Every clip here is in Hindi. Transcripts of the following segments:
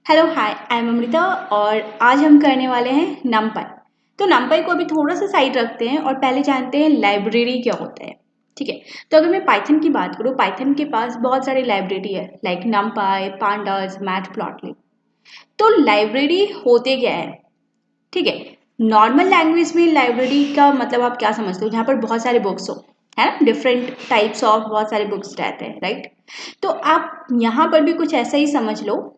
Hello hi I am Amrita और आज हम करने वाले हैं नमपाई। तो नमपाई को अभी थोड़ा सा साइड रखते हैं और पहले जानते हैं लाइब्रेरी क्या होता है। ठीक है, तो अगर मैं पाइथन की बात करूँ, पाइथन के पास बहुत सारी लाइब्रेरी है लाइक नमपाई, पांडास, मैटप्लॉटलिब। तो लाइब्रेरी होते क्या है? ठीक है, नॉर्मल लैंग्वेज में लाइब्रेरी का मतलब आप क्या समझते हो? जहाँ पर बहुत सारे बुक्स हो, है ना, डिफरेंट टाइप्स ऑफ बहुत सारे बुक्स रहते हैं, राइट। तो आप यहाँ पर भी कुछ ऐसा ही समझ लो।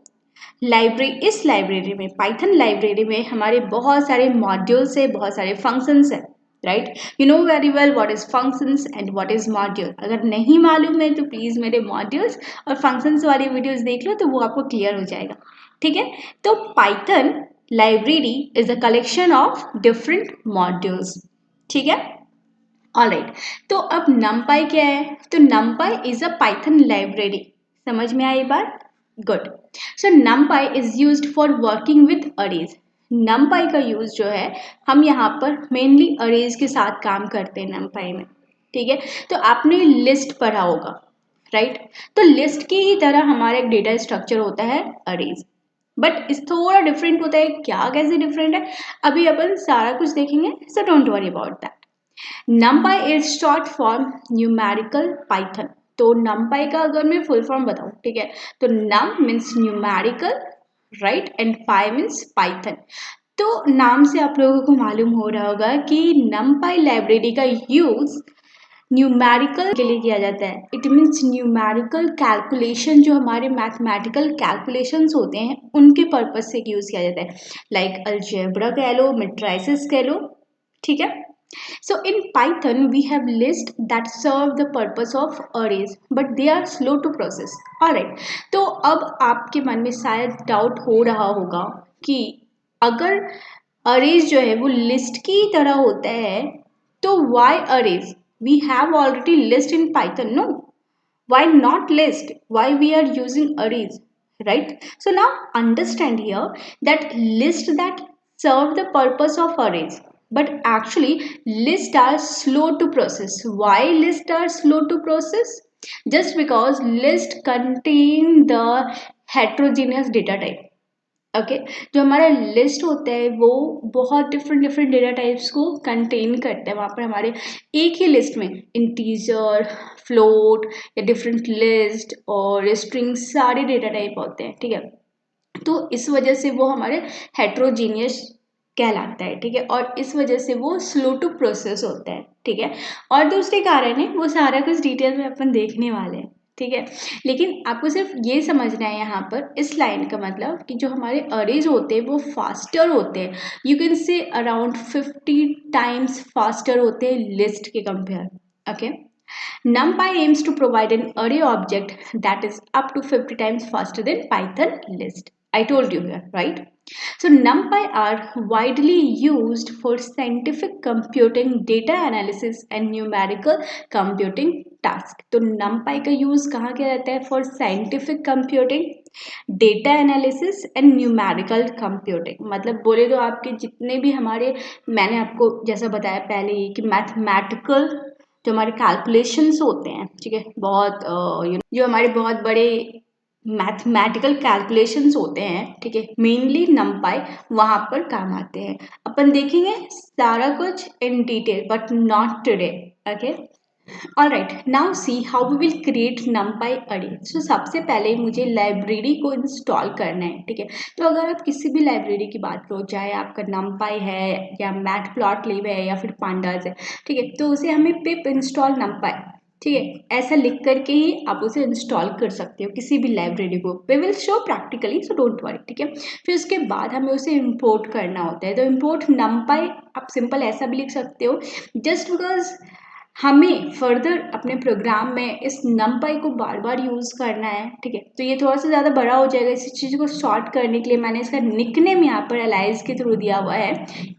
इस लाइब्रेरी में, पाइथन लाइब्रेरी में हमारे बहुत सारे मॉड्यूल्स है, बहुत सारे फंक्शंस है, right. You know very well what is functions and what is module. अगर नहीं मालूम है तो प्लीज मेरे मॉड्यूल्स और फंक्शंस वाली वीडियोस देख लो, तो वो आपको क्लियर हो जाएगा। ठीक है, तो Python library is a collection of different modules. ठीक है, ऑलराइट। तो अब नमपाई क्या है? तो नमपाई इज अ पाइथन लाइब्रेरी। समझ में आई बात? Good. So numpy is used for working with arrays. numpy का यूज जो है, हम यहाँ पर मेनली अरेज के साथ काम करते हैं numpy में। ठीक है, तो आपने लिस्ट पढ़ा होगा, राइट। तो लिस्ट की ही तरह हमारा एक डेटा स्ट्रक्चर होता है अरेज, बट इस थोड़ा डिफरेंट होता है। क्या कैसे डिफरेंट है, अभी अपन सारा कुछ देखेंगे, सो don't worry about that. numpy is short for numerical Python. तो numpy का अगर मैं फुल फॉर्म बताऊं, ठीक है, तो num means numerical, right, and py means Python. तो नाम से आप लोगों को मालूम हो रहा होगा कि numpy लाइब्रेरी का यूज न्यूमेरिकल के लिए किया जाता है। इट मीन्स न्यूमेरिकल कैलकुलेशन, जो हमारे मैथमेटिकल कैलकुलेशंस होते हैं उनके पर्पज से यूज किया जाता है, लाइक अलजेब्रा कह लो, मैट्रिसेस कह लो। ठीक है, so in Python we have lists that serve the purpose of arrays but they are slow to process. Alright, तो अब आपके मन में शायद डाउट हो रहा होगा कि अगर arrays जो है वो list की तरह होता है, तो why arrays? We have already list in Python, no? Why not list? Why we are using arrays, right? So now understand here that list that serve the purpose of arrays, but actually lists are slow to process. Why lists are slow to process? Just because list contain the heterogeneous data type. Okay, जो हमारा लिस्ट होता है वो बहुत डिफरेंट डिफरेंट डेटा टाइप्स को कंटेन करता है। वहाँ पर हमारे एक ही लिस्ट में इंटीजर, फ्लोट या डिफरेंट लिस्ट और स्ट्रिंग सारे डेटा टाइप होते हैं। ठीक है, तो इस वजह से वो हमारे हेट्रोजीनियस कहलाता है। ठीक है, और इस वजह से वो स्लो टू प्रोसेस होता है। ठीक है, और दूसरे कारण है, वो सारा कुछ डिटेल में अपन देखने वाले हैं। ठीक है, लेकिन आपको सिर्फ ये समझना है यहाँ पर इस लाइन का मतलब कि जो हमारे अरेज होते हैं वो फास्टर होते हैं। You can say around 50 times faster होते हैं लिस्ट के compare. Okay, NumPy aims to provide an array object that is up to 50 times faster than Python list. I told you here, right? So NumPy are widely used for scientific computing, data analysis and numerical computing task. तो NumPy का यूज कहाँ किया जाता है? For scientific computing, data analysis and numerical computing. मतलब बोले तो आपके जितने भी हमारे, मैंने आपको जैसा बताया पहले ही कि मैथमेटिकल जो हमारे कैलकुलेशंस होते हैं, ठीक है, बहुत जो हमारे बहुत बड़े मैथमेटिकल कैलकुलेशंस होते हैं, ठीक है, मेनली नमपाई वहाँ पर काम आते हैं। अपन देखेंगे सारा कुछ in detail but not today. Okay, alright, now see how we will create numpy array. So सबसे पहले मुझे लाइब्रेरी को इंस्टॉल करना है। ठीक है, तो अगर आप किसी भी लाइब्रेरी की बात करो, चाहे आपका numpy है या मैटप्लॉटलिब है या फिर पांडास है, ठीक है, तो उसे हमें पिप इंस्टॉल numpy, ठीक है, ऐसा लिख करके ही आप उसे इंस्टॉल कर सकते हो किसी भी लाइब्रेरी को। We will show practically, so don't worry. ठीक है, फिर उसके बाद हमें उसे इंपोर्ट करना होता है। तो इंपोर्ट numpy आप सिंपल ऐसा भी लिख सकते हो, जस्ट बिकॉज हमें फर्दर अपने प्रोग्राम में इस numpy को बार बार यूज़ करना है। ठीक है, तो ये थोड़ा सा ज़्यादा बड़ा हो जाएगा, इस चीज़ को शॉर्ट करने के लिए मैंने इसका निकनेम यहाँ पर एलाइज के थ्रू दिया हुआ है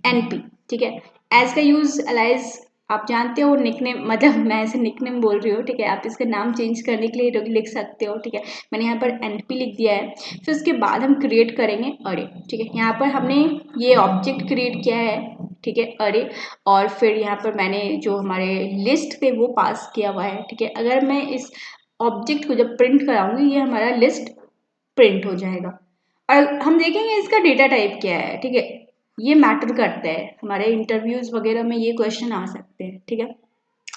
NP। ठीक है, एज का यूज़ एलाइज आप जानते हो, निकनेम मतलब मैं ऐसे निकनेम बोल रही हूँ। ठीक है, आप इसका नाम चेंज करने के लिए लिख सकते हो। ठीक है, मैंने यहाँ पर NP लिख दिया है। फिर उसके बाद हम क्रिएट करेंगे अरे। ठीक है, यहाँ पर हमने ये ऑब्जेक्ट क्रिएट किया है, ठीक है, अरे, और फिर यहाँ पर मैंने जो हमारे लिस्ट थे वो पास किया हुआ है। ठीक है, अगर मैं इस ऑब्जेक्ट को जब प्रिंट कराऊंगी, ये हमारा लिस्ट प्रिंट हो जाएगा। और हम देखेंगे इसका डेटा टाइप क्या है, ठीक है, ये मैटर करता है, हमारे इंटरव्यूज वगैरह में ये क्वेश्चन आ सकते हैं, ठीक है,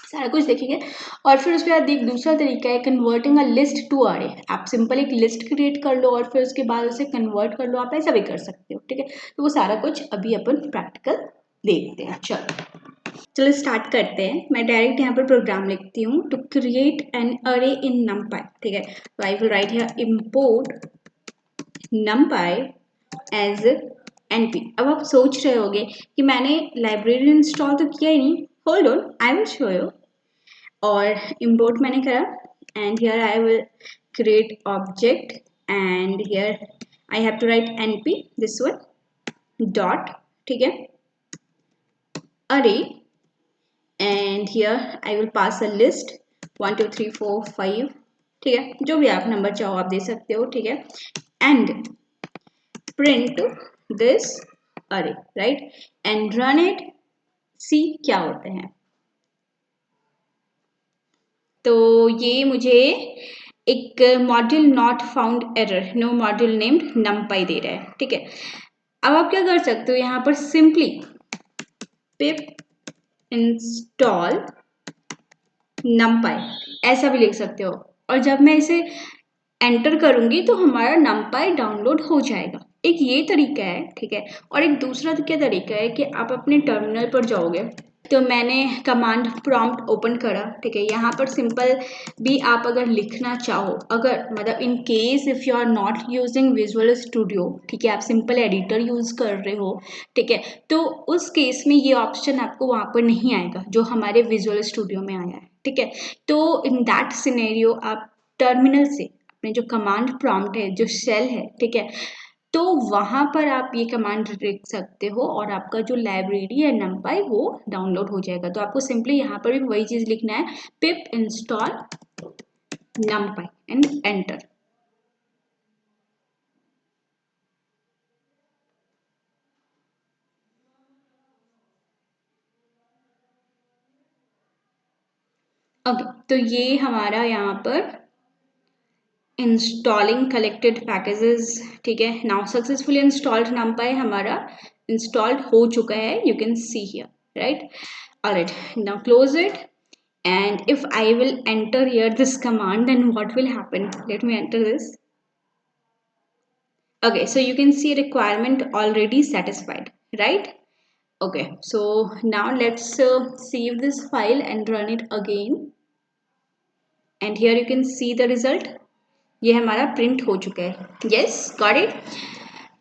सारा कुछ देखेंगे। और फिर उसके बाद एक दूसरा तरीका है कन्वर्टिंग अ लिस्ट टू अरे। आप सिंपल एक लिस्ट क्रिएट कर लो और फिर उसके बाद उसे कन्वर्ट कर लो, आप ऐसा भी कर सकते हो, ठीक है। तो वो सारा कुछ अभी अपन प्रैक्टिकल देखते हैं। चलो स्टार्ट करते हैं। मैं डायरेक्ट यहाँ पर प्रोग्राम लिखती हूँ, टू क्रिएट एन अरे इन numpy, ठीक है। तो I will write here import numpy as np। अब आप सोच रहे होगे कि मैंने लाइब्रेरी इंस्टॉल तो किया ही नहीं, hold on, I will show you. और import मैंने करा and here I will create object and here I have to write np this one dot, ठीक है, array and here I will pass a list 1 2 3 4 5, ठीक है, जो भी आप नंबर चाहो आप दे सकते हो, ठीक है, and print this array, right, and run it, see क्या होता है। तो ये मुझे एक module not found error, no module named numpy दे रहा है, ठीक है। अब आप क्या कर सकते हो, यहाँ पर सिंपली पिप इंस्टॉल numpy ऐसा भी लिख सकते हो, और जब मैं इसे एंटर करूंगी तो हमारा numpy डाउनलोड हो जाएगा। एक ये तरीका है, ठीक है। और एक दूसरा क्या तरीका है कि आप अपने टर्मिनल पर जाओगे, तो मैंने कमांड प्रॉम्प्ट ओपन करा, ठीक है। यहाँ पर सिंपल भी आप अगर लिखना चाहो, अगर मतलब in case if you are not using Visual Studio, ठीक है, आप सिंपल एडिटर यूज़ कर रहे हो, ठीक है, तो उस केस में ये ऑप्शन आपको वहाँ पर नहीं आएगा जो हमारे विजुअल स्टूडियो में आया है, ठीक है। तो इन दैट सिनेरियो आप टर्मिनल से अपने जो कमांड प्रॉम्प्ट है, जो शेल है, ठीक है, तो वहाँ पर आप ये कमांड लिख सकते हो और आपका जो लाइब्रेरी है numpy वो डाउनलोड हो जाएगा। तो आपको सिंपली यहाँ पर भी वही चीज़ लिखना है, पिप install numpy and enter. Okay, तो ये हमारा यहाँ पर इंस्टॉलिंग कलेक्टेड पैकेजेस, ठीक है। नाउ सक्सेसफुली इंस्टॉल्ड numpy हमारा इंस्टॉल्ड हो चुका है, you can see here, right. Alright, now close it, and if I will enter here this command, then what will happen? Let me enter this. Okay, so you can see requirement already satisfied, right? Okay, so now let's save this file and run it again, and here you can see the result. ये हमारा प्रिंट हो चुका है। Yes, got it.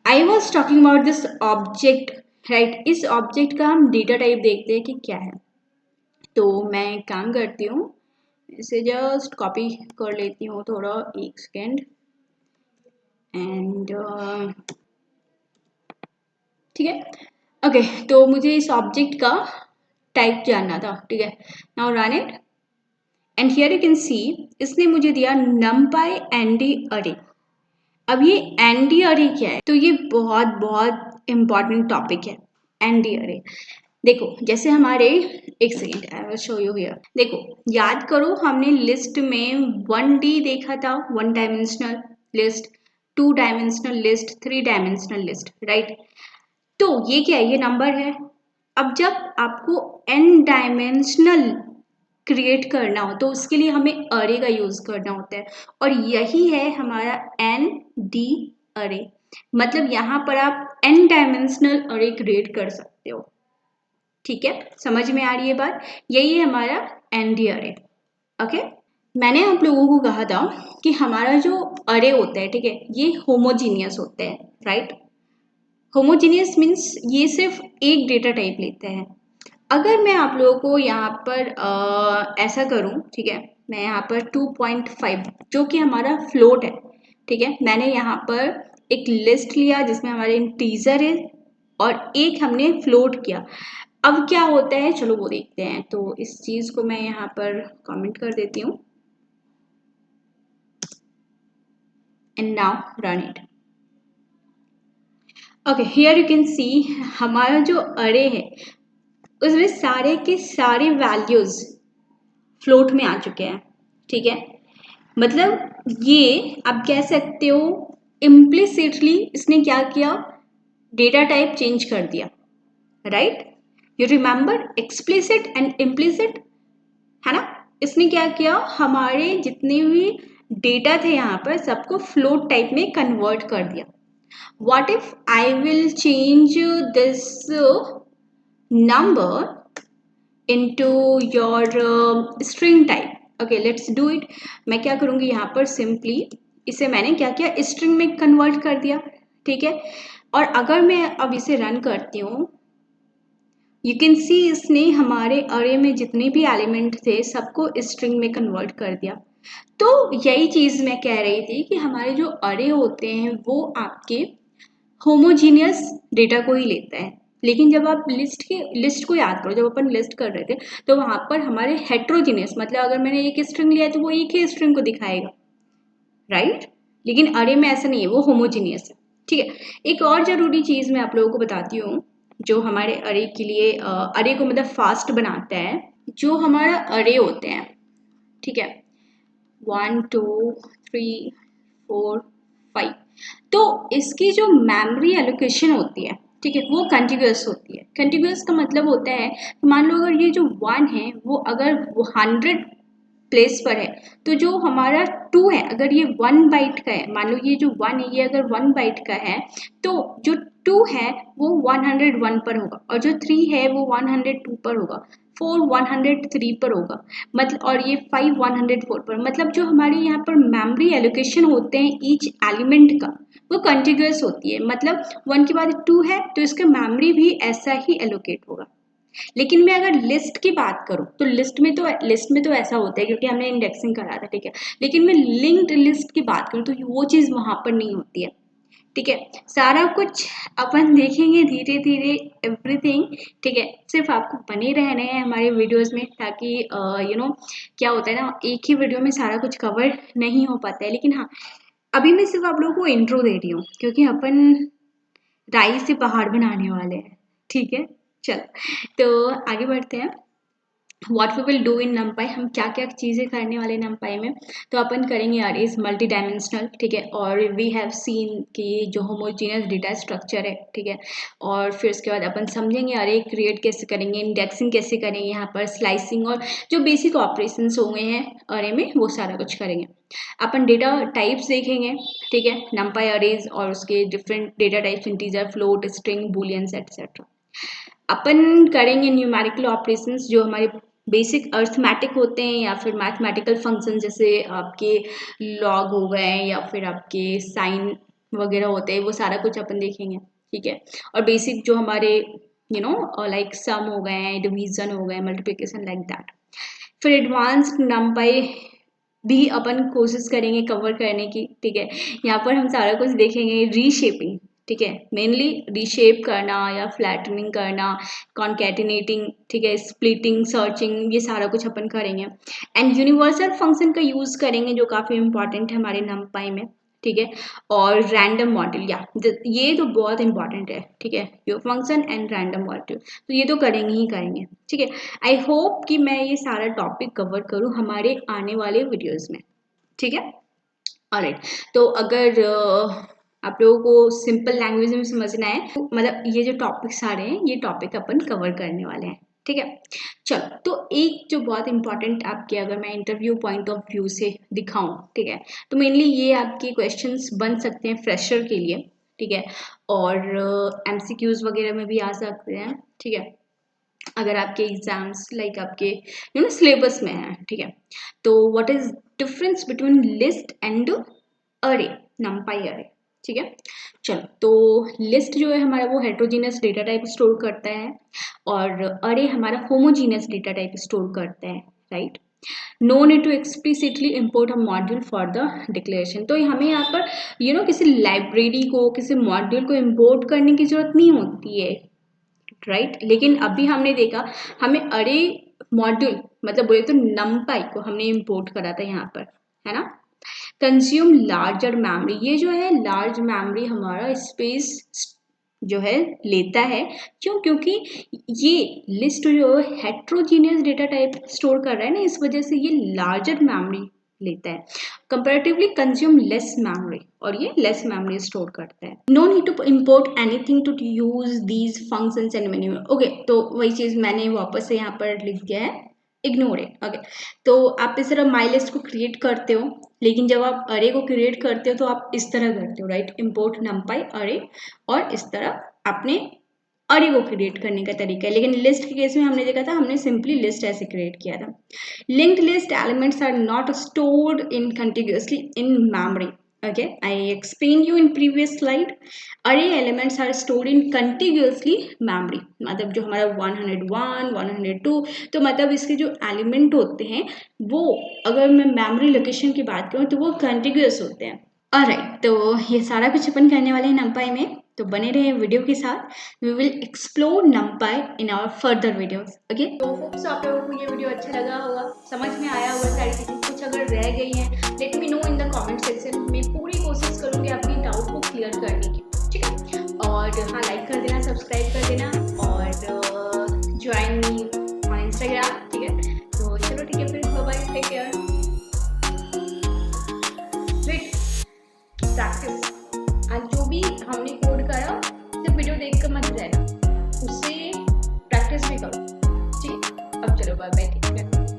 I was talking about this object, right? इस ऑब्जेक्ट का हम डेटा टाइप देखते हैं कि क्या है। तो मैं एक काम करती हूँ, इसे जस्ट कॉपी कर लेती हूँ थोड़ा, एक सेकेंड, एंड ठीक है। ओके, तो मुझे इस ऑब्जेक्ट का टाइप जानना था, ठीक है। Now run it and here you can see इसने मुझे दिया numpy nd array। अब ये nd array क्या है, तो ये बहुत बहुत इंपॉर्टेंट टॉपिक है nd array। देखो जैसे हमारे, एक second I will show you here, देखो याद करो हमने लिस्ट में 1D देखा था, 1 dimensional list, 2 dimensional list, 3 dimensional list, right. तो ये क्या है, ये नंबर है। अब जब आपको n डायमेंशनल क्रिएट करना हो तो उसके लिए हमें अरे का यूज करना होता है, और यही है हमारा ND अरे। मतलब यहाँ पर आप n डायमेंशनल अरे क्रिएट कर सकते हो, ठीक है। समझ में आ रही है बात, यही है हमारा ND अरे। ओके, मैंने आप लोगों को कहा था कि हमारा जो अरे होता है, ठीक है, ये होमोजीनियस होते हैं, राइट। होमोजीनियस मीन्स ये सिर्फ एक डेटा टाइप लेते हैं। अगर मैं आप लोगों को यहाँ पर ऐसा करूँ, ठीक है, मैं यहाँ पर 2.5 जो कि हमारा फ्लोट है, ठीक है, मैंने यहाँ पर एक लिस्ट लिया जिसमें हमारे इंटीजर है और एक हमने फ्लोट किया। अब क्या होता है, चलो वो देखते हैं। तो इस चीज़ को मैं यहाँ पर कमेंट कर देती हूँ and now run it. Okay, here you can see हमारा जो अरे है उसमें सारे के सारे वैल्यूज फ्लोट में आ चुके हैं, ठीक है। मतलब ये आप कह सकते हो इम्प्लिसिटली इसने क्या किया, डेटा टाइप चेंज कर दिया, right. You remember explicit and implicit, है ना। इसने क्या किया, हमारे जितने भी डेटा थे यहाँ पर सबको फ्लोट टाइप में कन्वर्ट कर दिया। What if I will change this number into your string type, okay let's do it। मैं क्या करूँगी यहाँ पर, सिंपली इसे मैंने क्या किया, स्ट्रिंग में कन्वर्ट कर दिया, ठीक है। और अगर मैं अब इसे रन करती हूँ, यू कैन सी इसने हमारे अरे में जितने भी एलिमेंट थे सबको स्ट्रिंग में कन्वर्ट कर दिया। तो यही चीज़ मैं कह रही थी कि हमारे जो अरे होते हैं वो आपके होमोजीनियस डेटा को ही लेता है, लेकिन जब आप लिस्ट को याद करो, जब अपन लिस्ट कर रहे थे तो वहाँ पर हमारे हेट्रोजीनियस, मतलब अगर मैंने एक स्ट्रिंग लिया है तो वो एक ही स्ट्रिंग को दिखाएगा, राइट। लेकिन अरे में ऐसा नहीं है, वो होमोजीनियस है, ठीक है। एक और ज़रूरी चीज़ मैं आप लोगों को बताती हूँ जो हमारे अरे के लिए अरे को मतलब फास्ट बनाता है। जो हमारा अरे होते हैं, ठीक है, 1 2 3 4 5, तो इसकी जो मेमोरी एलोकेशन होती है, ठीक है, वो कंटिन्यूअस होती है। कंटिन्यूअस का मतलब होता है, मान लो अगर ये जो 1 है वो अगर वो 100 प्लेस पर है, तो जो हमारा 2 है अगर ये 1 बाइट का है, मान लो ये जो 1 है ये अगर 1 बाइट का है, तो जो 2 है वो 101 पर होगा, और जो 3 है वो 102 पर होगा, 4 103 पर होगा, मतलब, और ये 5 104 पर। मतलब जो हमारे यहाँ पर मेमोरी एलोकेशन होते हैं ईच एलिमेंट का, वो कंटिन्यूअस होती है। मतलब 1 के बाद 2 है तो इसका मेमोरी भी ऐसा ही एलोकेट होगा। लेकिन मैं अगर लिस्ट की बात करूं तो लिस्ट में तो ऐसा होता है क्योंकि हमने इंडेक्सिंग करा था, ठीक है। लेकिन मैं लिंक्ड लिस्ट की बात करूं तो वो चीज़ वहां पर नहीं होती है, ठीक है। सारा कुछ अपन देखेंगे धीरे धीरे, एवरीथिंग, ठीक है। सिर्फ आपको बने रहने हैं हमारे वीडियोस में, ताकि क्या होता है ना, एक ही वीडियो में सारा कुछ कवर नहीं हो पाता है। लेकिन हाँ, अभी मैं सिर्फ आप लोगों को इंट्रो दे रही हूँ क्योंकि अपन राई से पहाड़ बनाने वाले हैं, ठीक है। चलो तो आगे बढ़ते हैं। What we will do in NumPy, हम क्या क्या चीज़ें करने वाले नमपाई में। तो अपन करेंगे अरेज मल्टी डायमेंशनल, ठीक है। और वी हैव सीन कि जो होमोजीनियस डेटा स्ट्रक्चर है, ठीक है। और फिर उसके बाद अपन समझेंगे अरे क्रिएट कैसे करेंगे, इंडेक्सिंग कैसे करेंगे, यहाँ पर स्लाइसिंग और जो बेसिक ऑपरेशंस हुए हैं अरे में वो सारा कुछ करेंगे। अपन डेटा टाइप्स देखेंगे, ठीक है, नमपाई अरेज और उसके different data types, integer, float, string, booleans etcetera. अपन करेंगे न्यूमेरिकल ऑपरेशंस जो हमारे बेसिक अर्थमेटिक होते हैं या फिर मैथमेटिकल फंक्शन, जैसे आपके लॉग हो गए या फिर आपके साइन वगैरह होते हैं, वो सारा कुछ अपन देखेंगे, ठीक है। और बेसिक जो हमारे लाइक सम हो गए, डिवीजन हो गए, मल्टीप्लिकेशन, लाइक दैट। फिर एडवांस्ड नमपाई भी अपन कोशिश करेंगे कवर करने की, ठीक है। यहाँ पर हम सारा कुछ देखेंगे, रीशेपिंग, ठीक है, मेनली रीशेप करना या फ्लैटनिंग करना, कॉन्केटिनेटिंग, ठीक है, स्प्लिटिंग, सर्चिंग, ये सारा कुछ अपन करेंगे। एंड यूनिवर्सल फंक्शन का यूज़ करेंगे जो काफ़ी इंपॉर्टेंट है हमारे नमपाई में, ठीक है। और रैंडम मॉड्यूल, या ये तो बहुत इंपॉर्टेंट है, ठीक है, यो फंक्शन एंड रैंडम मॉड्यूल, तो ये तो करेंगे ही करेंगे, ठीक है। आई होप कि मैं ये सारा टॉपिक कवर करूँ हमारे आने वाले वीडियोज़ में, ठीक है। ऑलराइट, तो अगर आप लोगों को सिंपल लैंग्वेज में समझना है तो मतलब ये जो टॉपिक सारे हैं ये टॉपिक अपन कवर करने वाले हैं, ठीक है। चलो, तो एक जो बहुत इंपॉर्टेंट आपके, अगर मैं इंटरव्यू पॉइंट ऑफ व्यू से दिखाऊं, ठीक है, तो मेनली ये आपके क्वेश्चंस बन सकते हैं फ्रेशर के लिए, ठीक है। और एमसीक्यूज वगैरह में भी आ सकते हैं, ठीक है, अगर आपके एग्जाम्स लाइक आपके सिलेबस में है, ठीक है। तो what is difference between list and अरे, नमपाई अरे, ठीक है। चलो, तो लिस्ट जो है हमारा वो हेट्रोजीनियस डेटा टाइप स्टोर करता है और अरे हमारा होमोजीनियस डेटा टाइप स्टोर करता है, right. No need to explicitly import a module for the declaration, तो हमें यहाँ पर किसी लाइब्रेरी को, किसी मॉड्यूल को इम्पोर्ट करने की जरूरत नहीं होती है, राइट। लेकिन अभी हमने देखा हमें अरे मॉड्यूल, मतलब बोले तो नमपाई को हमने इंपोर्ट करा था यहाँ पर, है ना। कंज्यूम लार्जर मेमोरी, ये जो है लार्ज मेमोरी हमारा स्पेस जो है लेता है, क्यों, क्योंकि ये लिस्ट जो हेट्रोजीनियस डेटा टाइप स्टोर कर रहा है ना, इस वजह से ये लार्जर मेमोरी लेता है, कंपेरेटिवली कंज्यूम लेस मेमोरी, और ये लेस मेमोरी स्टोर करता है। No need to import anything to use these functions and menu. Okay, तो वही चीज़ मैंने वापस से यहाँ पर लिख दिया है, इग्नोर इट। ओके, तो आप इस तरह माई लिस्ट को क्रिएट करते हो, लेकिन जब आप अरे को क्रिएट करते हो तो आप इस तरह करते हो, राइट, इम्पोर्ट numpy अरे, और इस तरह आपने अरे को क्रिएट करने का तरीका है। लेकिन लिस्ट के केस में हमने देखा था, हमने सिंपली लिस्ट ऐसे क्रिएट किया था। Linked list elements are not stored in continuously in memory. Okay, I explained you in previous slide. Array elements are stored in contiguously memory. मतलब जो हमारा 101, 102, तो मतलब इसके जो एलिमेंट होते हैं वो, अगर मैं मेमोरी लोकेशन की बात करूँ तो वो कंटिन्यूअस होते हैं। ऑलराइट, तो ये सारा कुछ अपन करने वाले हैं numpy में, तो बने रहे वीडियो के साथ। We will explore numpy in our further videos. Okay, तो होप्स आप लोगों को ये वीडियो अच्छा लगा होगा, समझ में आया होगा सारी चीज़ें। कुछ अगर रह गई हैं, let me know in the comment section. मैं पूरी कोशिश करूँगी आपकी डाउट को क्लियर करने की, ठीक है। और हाँ, लाइक कर देना, सब्सक्राइब कर देना, और ज्वाइन मी ऑन इंस्टाग्राम, ठीक है। तो चलो ठीक है, फिर बाय, टेक केयर। प्रैक्टिस, आज जो भी हमने कोड करा सिर्फ वीडियो देख कर मत रहना, उससे प्रैक्टिस भी करो, ठीक है। अब चलो बाय बाय, ठीक है।